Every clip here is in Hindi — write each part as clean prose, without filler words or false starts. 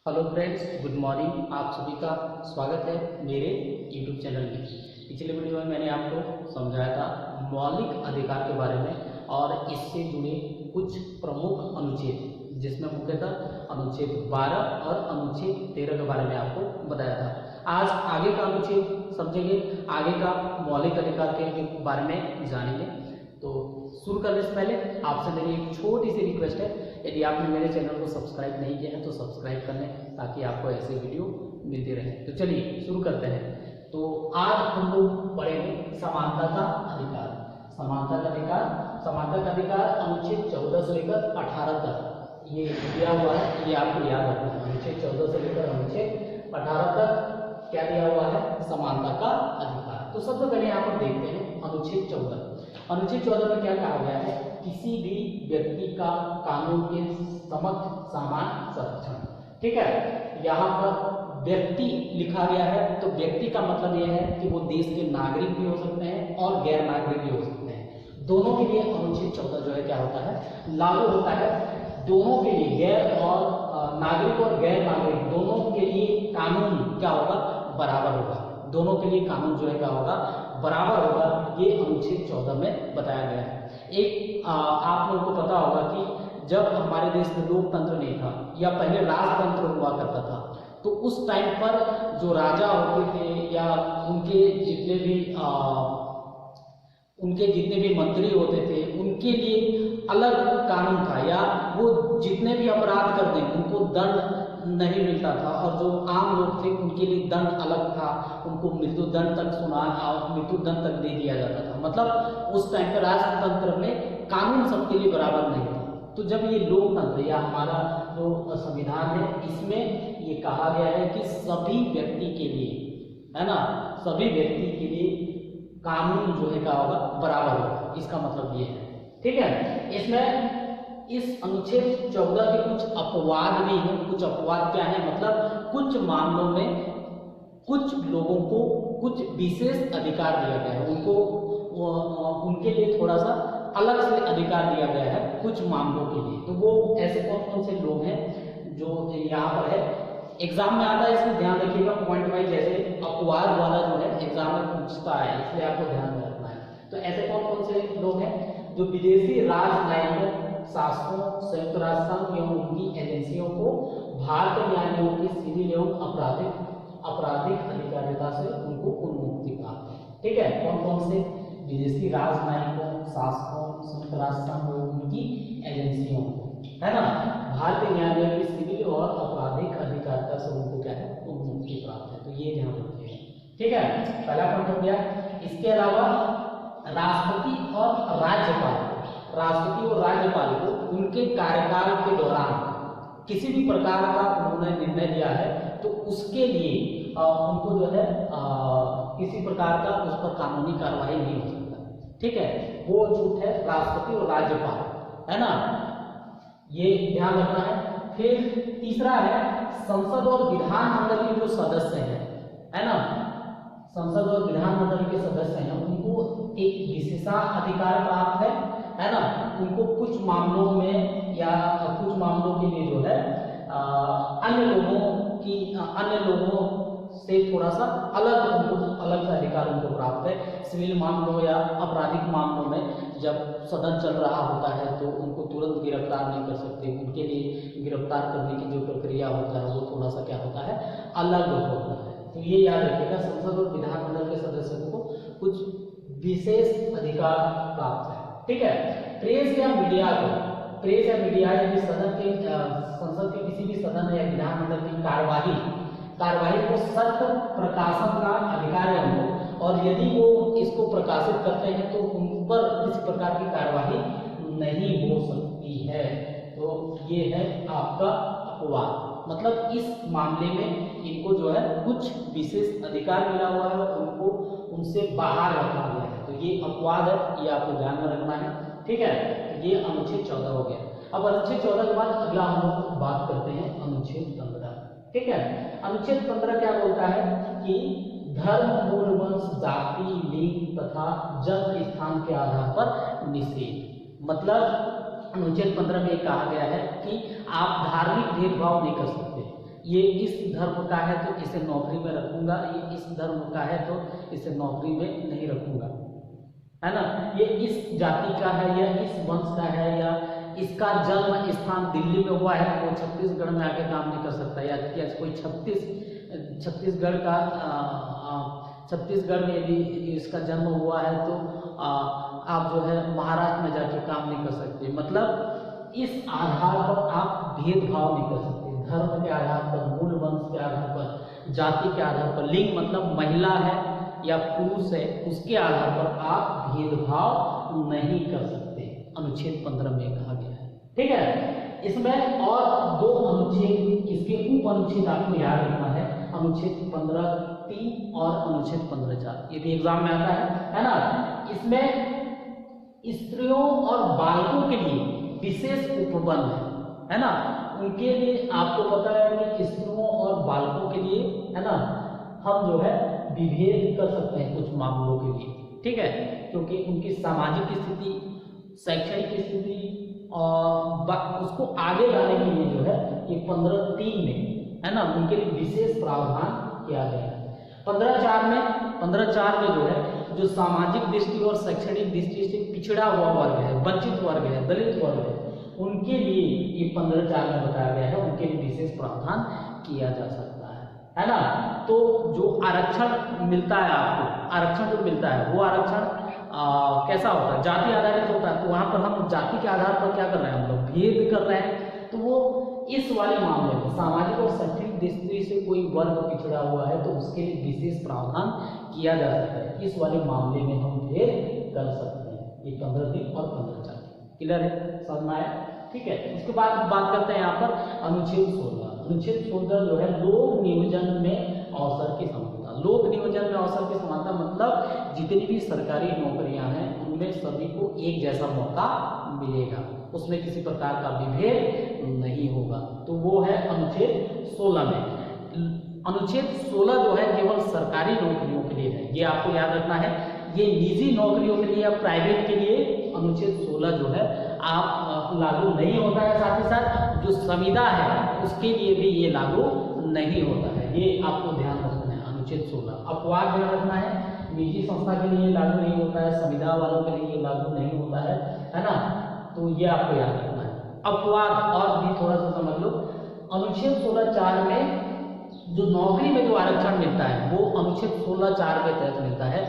Hello friends, good morning. आप सभी का स्वागत है मेरे यूट्यूब चैनल में। पिछले वीडियो में मैंने आपको समझाया था मौलिक अधिकार के बारे में और इससे जुड़े कुछ प्रमुख अनुच्छेद, जिसमें मुख्यतः अनुच्छेद 12 और अनुच्छेद 13 के बारे में आपको बताया था। आज आगे का अनुच्छेद समझेंगे, आगे का मौलिक अधिकार के बारे में जानेंगे। तो शुरू करने से पहले आपसे मेरी एक छोटी सी रिक्वेस्ट है, यदि आपने मेरे चैनल को सब्सक्राइब नहीं किया है तो सब्सक्राइब कर लें, ताकि आपको ऐसे वीडियो मिलते रहे। तो चलिए शुरू करते हैं। तो आज हम लोग पढ़ेंगे समानता का अधिकार। समानता का अधिकार, समानता का अधिकार अनुच्छेद 14 से लेकर 18 तक ये दिया हुआ है, ये आपको याद रखना है। अनुच्छेद 14 से लेकर अनुच्छेद 18 तक क्या दिया हुआ है? समानता का अधिकार। तो सबसे पहले यहाँ पर देखते हैं अनुच्छेद 14। अनुच्छेद 14 में क्या कहा गया है? किसी भी व्यक्ति का कानून के समक्ष समान संरक्षण। ठीक है, यहाँ पर व्यक्ति लिखा गया है, तो व्यक्ति का मतलब यह है कि वो देश के नागरिक भी हो सकते हैं और गैर नागरिक भी हो सकते हैं। दोनों के लिए अनुच्छेद 14 जो है क्या होता है? लागू होता है। दोनों के लिए, गैर और नागरिक और गैर नागरिक दोनों के लिए कानून क्या होगा? बराबर होगा। दोनों के लिए कानून जो है क्या होगा? बराबर होगा। ये अनुच्छेद 14 में बताया गया है। एक आप लोगों को पता होगा कि जब हमारे देश में लोकतंत्र नहीं था या पहले राजतंत्र हुआ करता था, तो उस टाइम पर जो राजा होते थे या उनके जितने भी मंत्री होते थे, उनके लिए अलग कानून था, या वो जितने भी अपराध कर दें उनको दंड नहीं मिलता था, और जो आम लोग थे उनके लिए दंड अलग था, उनको मृत्युदंड तक दे दिया जाता था। मतलब उस टाइम पर राजतंत्र में कानून सबके लिए बराबर नहीं था। तो जब ये लोकतंत्र या हमारा जो संविधान है, इसमें ये कहा गया है कि सभी व्यक्ति के लिए, है ना, सभी व्यक्ति के लिए कानून जो है क्या होगा? बराबर होगा। इसका मतलब ये है। ठीक है, इसमें इस अनुच्छेद 14 के कुछ अपवाद भी हैं। कुछ अपवाद क्या है? मतलब कुछ मामलों में कुछ लोगों को कुछ विशेष अधिकार दिया गया है, उनके लिए थोड़ा सा अलग से अधिकार दिया गया है कुछ मामलों के लिए। तो वो ऐसे कौन कौन से लोग हैं जो यहाँ पर है? एग्जाम में आता है, इसमें ध्यान रखिएगा पॉइंट वाइज। जैसे अपवाद वाला जो है एग्जाम में पूछता है, इसलिए आपको ध्यान में रखना है। तो ऐसे कौन कौन से लोग हैं? जो विदेशी राजनयिकों, शासकों, संयुक्त राष्ट्र संघ एवं उनकी एजेंसियों को भारतीय न्यायालयों की सिविल एवं आपराधिक अधिकारिता से उनको उन्मुक्ति प्राप्त है। ठीक है, कौन कौन से? विदेशी राजनयिकों, शासकों, संयुक्त राष्ट्र संघ एवं उनकी एजेंसियों को, है ना, भारतीय न्यायालय की सिविल और आपराधिक अधिकारिता से उनको क्या है? उन्मुक्ति प्राप्त है। तो ये ध्यान रखिएगा। ठीक है, पहला पॉइंट हो गया। इसके अलावा राष्ट्रपति और राज्यपाल को उनके कार्यकाल के दौरान किसी भी प्रकार का उन्होंने निर्णय लिया है, तो उसके लिए उनको जो है किसी प्रकार का उस पर कानूनी कार्रवाई नहीं हो सकता। ठीक है, वो छूट है राष्ट्रपति और राज्यपाल, है ना, ये ध्यान रखना है। फिर तीसरा है संसद और विधानमंडल के जो सदस्य हैं, है ना, संसद और विधानमंडल के सदस्य हैं, उनको एक विशेषाधिकार प्राप्त है ना। उनको कुछ मामलों में या कुछ मामलों के लिए जो है अन्य लोगों से थोड़ा सा अलग सा अधिकार उनको प्राप्त है। सिविल मामलों या आपराधिक मामलों में जब सदन चल रहा होता है तो उनको तुरंत गिरफ्तार नहीं कर सकते। उनके लिए गिरफ्तार करने की जो प्रक्रिया होता है वो थोड़ा सा क्या होता है? अलग होता है। तो ये याद रखिएगा, संसद और विधानमंडल के सदस्यों को कुछ विशेष अधिकार प्राप्त है। ठीक है, प्रेस या मीडिया यदि संसद के किसी भी सदन या विधानमंडल की कार्यवाही को सत्य प्रकाशन का अधिकार है उनको, और यदि वो इसको प्रकाशित करते हैं तो उन पर किसी प्रकार की कार्यवाही नहीं हो सकती है। तो ये है आपका अपवाद। मतलब इस मामले में इनको जो है कुछ विशेष अधिकार मिला हुआ है, उनको उनसे बाहर रखा गया है। तो ये अपवाद है, ये आपको ध्यान में रखना है। ठीक है, ये अनुच्छेद 14 हो गया। अब अनुच्छेद 14 के बाद अगला हम लोग बात करते हैं अनुच्छेद 15। ठीक है, अनुच्छेद 15 क्या बोलता है कि धर्म, मूल, वंश, जाति, लिंग तथा जन्म स्थान के आधार पर निषेध। मतलब अनुच्छेद 15 में कहा गया है कि आप धार्मिक भेदभाव नहीं कर सकते। ये इस धर्म का है तो इसे नौकरी में रखूंगा, ये इस धर्म का है तो इसे नौकरी में नहीं रखूंगा, है ना। ये इस जाति का है या इस वंश का है या इसका जन्म स्थान दिल्ली में हुआ है तो वो छत्तीसगढ़ में आके काम नहीं कर सकता, या कोई छत्तीसगढ़ का छत्तीसगढ़ में यदि इसका जन्म हुआ है तो आप जो है महाराष्ट्र में जाके काम नहीं कर सकते। मतलब इस आधार पर आप भेदभाव नहीं कर सकते, धर्म के आधार पर, मूल वंश के आधार पर, जाति के आधार पर, लिंग मतलब महिला है या पुरुष है उसके आधार पर आप भेदभाव नहीं कर सकते, अनुच्छेद 15 में कहा गया है। ठीक है, इसमें और 2 अनुच्छेद, इसके उप अनुच्छेद आपको याद रखना है, अनुच्छेद 15(3) और अनुच्छेद 15(4), ये भी एग्जाम में आता है ना। इसमें स्त्रियों और बालकों के लिए विशेष उपबंध है ना, उनके लिए आपको पता है कि स्त्रियों और बालकों के लिए, है ना, हम जो है विभेद कर सकते हैं कुछ मामलों के लिए, ठीक है, क्योंकि उनकी सामाजिक स्थिति, शैक्षणिक स्थिति और उसको आगे लाने के लिए जो है ये 15(3) में, है ना, उनके लिए विशेष प्रावधान किया गया है। 15(4) में जो है जो सामाजिक दृष्टि और शैक्षणिक दृष्टि से पिछड़ा हुआ वर्ग है, वंचित वर्ग है, दलित वर्ग है, उनके लिए ये 15(4) में बताया गया है, उनके लिए विशेष प्रावधान किया जा सकता है ना। तो जो आरक्षण मिलता है आपको, आरक्षण जो मिलता है वो आरक्षण कैसा होता है, जाति आधारित होता है। तो वहां पर हम जाति के आधार पर क्या कर रहे हैं, हम लोग भेद कर रहे हैं। तो वो इस वाले मामले में सामाजिक और शैक्षणिक दृष्टि से कोई वर्ग पिछड़ा हुआ है तो उसके लिए विशेष प्रावधान किया जा सकता है, इस वाले मामले में हम भेद कर सकते हैं। ये 15(3) और 15(4) क्लियर है, समझ में आया। ठीक है, उसके बाद बात करते हैं यहाँ पर अनुच्छेद 16। अनुच्छेद 16 जो है लोक नियोजन में अवसर की समानता। लोक नियोजन में अवसर की समानता मतलब जितनी भी सरकारी नौकरियां हैं उनमें सभी को एक जैसा मौका मिलेगा, उसमें किसी प्रकार का विभेद नहीं होगा। तो वो है अनुच्छेद 16 में। अनुच्छेद 16 जो है केवल सरकारी नौकरियों के लिए है, ये आपको याद रखना है। ये निजी नौकरियों के लिए या प्राइवेट के लिए अनुच्छेद 16 जो है आप लागू नहीं होता है। साथ ही साथ जो संविदा है उसके लिए भी ये लागू नहीं होता है, ये आपको ध्यान रखना है। अनुच्छेद 16 अपवाद ध्यान रखना है, निजी संस्था के लिए लागू नहीं होता है, संविदा वालों के लिए लागू नहीं होता है ना। तो ये आपको याद रखना है। अपवाद और भी थोड़ा सा समझ लो। अनुच्छेद 16(4) में जो नौकरी में जो आरक्षण मिलता है वो अनुच्छेद 16(4) के तहत मिलता है,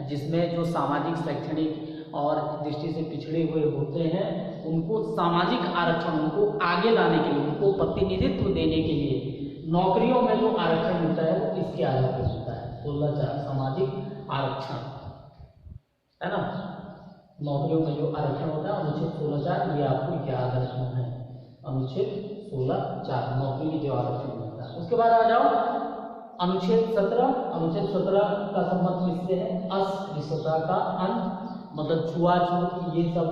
जिसमें जो सामाजिक, शैक्षणिक और दृष्टि से पिछड़े हुए होते हैं उनको सामाजिक आरक्षण, उनको आगे लाने के लिए, उनको प्रतिनिधित्व देने के लिए नौकरियों में जो आरक्षण मिलता है वो इसके आधार पर मिलता है। 16(4) सामाजिक आरक्षण, है ना, नौकरियों में जो आरक्षण होता है अनुच्छेद 16(4) ये आपको याद रखना है। अनुच्छेद 16(4) नौकरी में जो आरक्षण मिलता है। उसके बाद आ जाओ अनुच्छेद 17। अनुच्छेद 17 का संबंध किससे है, अस्पृश्यता का अंत, मतलब छुआछूत ये सब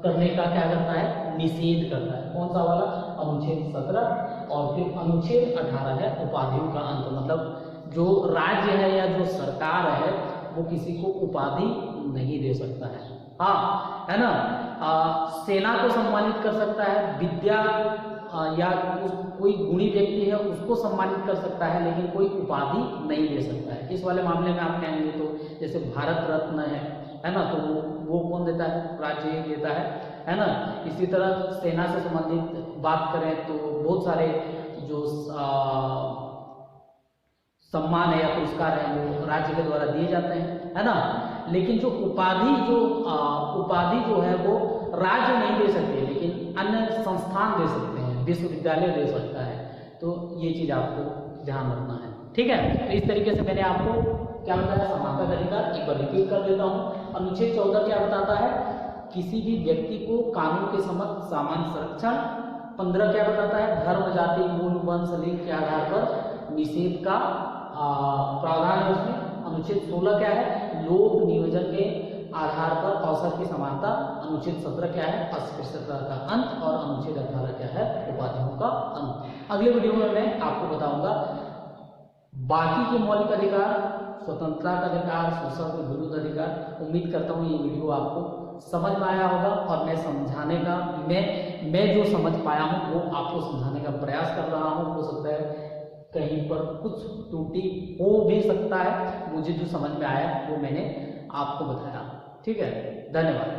करने का क्या करता है, निषेध करता है। कौन सा वाला, अनुच्छेद 17। और फिर अनुच्छेद 18 है उपाधियों का अंत, मतलब जो राज्य है या जो सरकार है वो किसी को उपाधि नहीं दे सकता है, हाँ, है ना। सेना को सम्मानित कर सकता है, विद्या या कोई गुणी व्यक्ति है उसको सम्मानित कर सकता है, लेकिन कोई उपाधि नहीं दे सकता है। इस वाले मामले में आप कहेंगे तो जैसे भारत रत्न है ना, तो वो कौन देता है, राज्य ही देता है ना। इसी तरह सेना से संबंधित बात करें तो बहुत सारे जो सम्मान है या पुरस्कार है वो राज्य के द्वारा दिए जाते हैं, है ना। लेकिन जो उपाधि जो है वो राज्य नहीं दे सकते, लेकिन अन्य संस्थान दे सकते हैं, विश्वविद्यालय दे सकता है। तो ये चीज आपको ध्यान रखना है, ठीक है। तो इस तरीके से मैंने आपको क्या बताया, समानता का अधिकार, एक बार रिपीट कर देता हूँ। अनुच्छेद 14 क्या बताता है, किसी भी व्यक्ति को कानून के समक्ष समान संरक्षण। 15 क्या बताता है, धर्म, जाति, मूल, वंश, लिंग के आधार पर निषेध का प्रावधान है उसमें। अनुच्छेद 16 क्या है, लोक नियोजन के आधार पर अवसर की समानता। अनुच्छेद 17 क्या है, अस्पृश्यता का अंत। और अनुच्छेद 18 क्या है, उपाधियों का अंत। अगले वीडियो में मैं आपको बताऊंगा बाकी के मौलिक अधिकार, स्वतंत्रता का अधिकार, शोषण के विरुद्ध अधिकार। उम्मीद करता हूँ ये वीडियो आपको समझ में आया होगा और मैं समझाने का मैं जो समझ पाया हूँ वो आपको समझाने का प्रयास कर रहा हूँ। हो सकता है कहीं पर कुछ त्रुटि हो भी सकता है, मुझे जो समझ में आया वो मैंने आपको बताया। ठीक है, धन्यवाद।